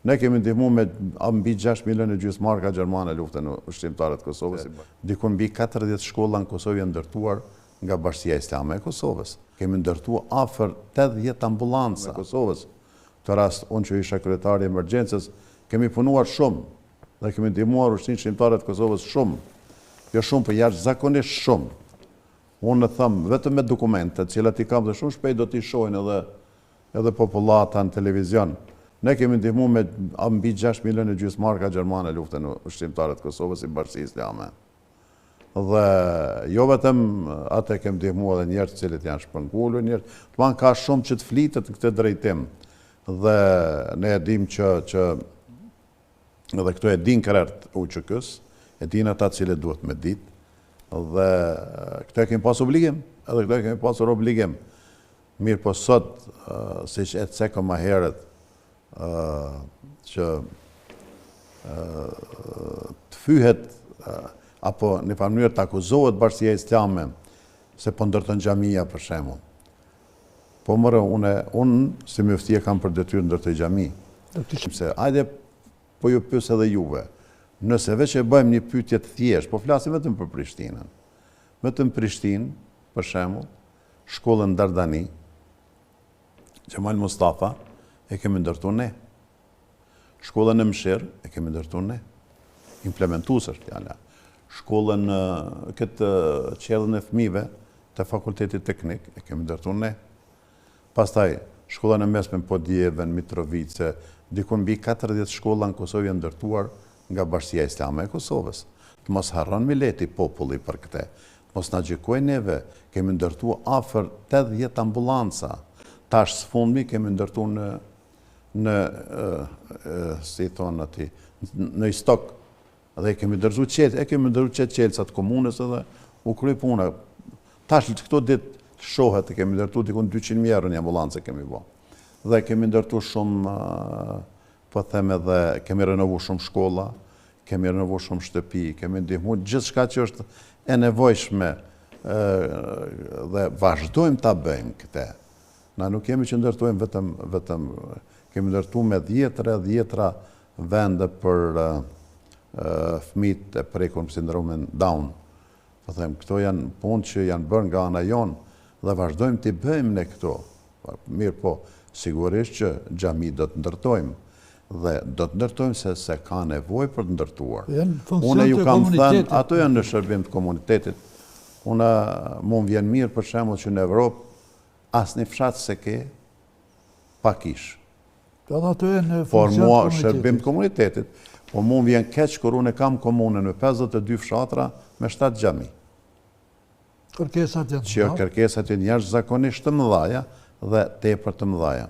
Ne kemi ndihmu me mbi 6 milion e gjysmë marka gjermane luftën në ushqimtarët e Kosovës. Diku mbi 40 shkolla në Kosovë janë ndërtuar nga Bashkia Islame e Kosovës. Kemi ndërtuar afër 80 ambulanca në Kosovës. Këtë rast, unë që isha kryetari i emergjencës, kemi punuar shumë dhe kemi ndihmuar ushqimtarët e Kosovës shumë. Jo shumë, për jashtëzakonisht shumë. Unë thëmë, vetëm me dokumente, cilat i kam dhe shumë shpejt do t'i shohin edhe populata në televizion. Ne kemi ndihmu me mbi 6 milion e gjysmë marka gjermane luftën në ushqimtarët e Kosovës i Bashkisë Islame. Dhe jo vetëm atë kemi ndihmu edhe njerëz cilët janë shpërngulur, njerëz, domethënë ka shumë që të flitet në këtë drejtim. Dhe ne e dim që edhe këto e din krert UÇK-s, e din ata cilët duhet me ditë. Dhe këto e kemi pas obligim, edhe këto e kemi pasur obligim. Mirë po sot, siç e cekëm më herët, që të fyhet apo në mënyrë të akuzohet Bashkia Islame se po ndërton xhamia për shembull. Po mëre, unë si mjoftie kam për detyrë ndërtoj xhami. Se hajde po ju pyes edhe juve. Nëse veç e bëjmë një pyetje të thjeshtë, po flasim vetëm për Prishtinën. Vetëm Prishtinë, për shembull, shkollën Dardani, Xhemal Mustafa, e kemi ndërtuar ne. Shkollën e Mshir e kemi ndërtuar ne. Implementues është fjala. Shkollën këtë qellën e fëmijëve të Fakultetit Teknik e kemi ndërtuar ne. Pastaj shkollën e mesme në Podjevën, Mitrovice, diku mbi 40 shkolla në Kosovë janë ndërtuar nga Bashkia Islame e Kosovës. Të mos harron mileti populli për këtë. Mos na gjykoj neve, kemi ndërtuar afër 80 ambulanca. Tash së fundmi kemi ndërtuar si thonë ati, në stok. Dhe kemi ndërtuar qelësat komunës edhe u kry puna. Tash këto ditë shohet e kemi ndërtuar dikun 200.000 euro një ambulancë kemi bë. Dhe kemi ndërtuar shumë, po them edhe kemi renovuar shumë shkolla, kemi renovuar shumë shtëpi, kemi ndihmuar gjithçka që është e nevojshme dhe vazhdojmë ta bëjmë këtë. Na nuk kemi që ndërtojmë vetëm kemi ndërtuar me dhjetra vende për fëmijët e prekur me sindromin Down. Po them, këto janë punë që janë bërë nga ana jonë dhe vazhdojmë t'i bëjmë ne këto. Mirë po, sigurisht që xhami do të ndërtojmë dhe do të ndërtojmë se ka nevojë për të ndërtuar. Unë ju kam thënë, ato janë në shërbim të komunitetit. Unë mund vjen mirë për shembull që në Evropë asnjë fshat se ke pa kish. Por mua shërbim të komunitetit, po mund vjen keq kur unë kam komunën me 52 fshatra me 7 xhami. Kërkesat janë që kërkesat janë jashtëzakonisht të mëdha dhe tepër të mëdha.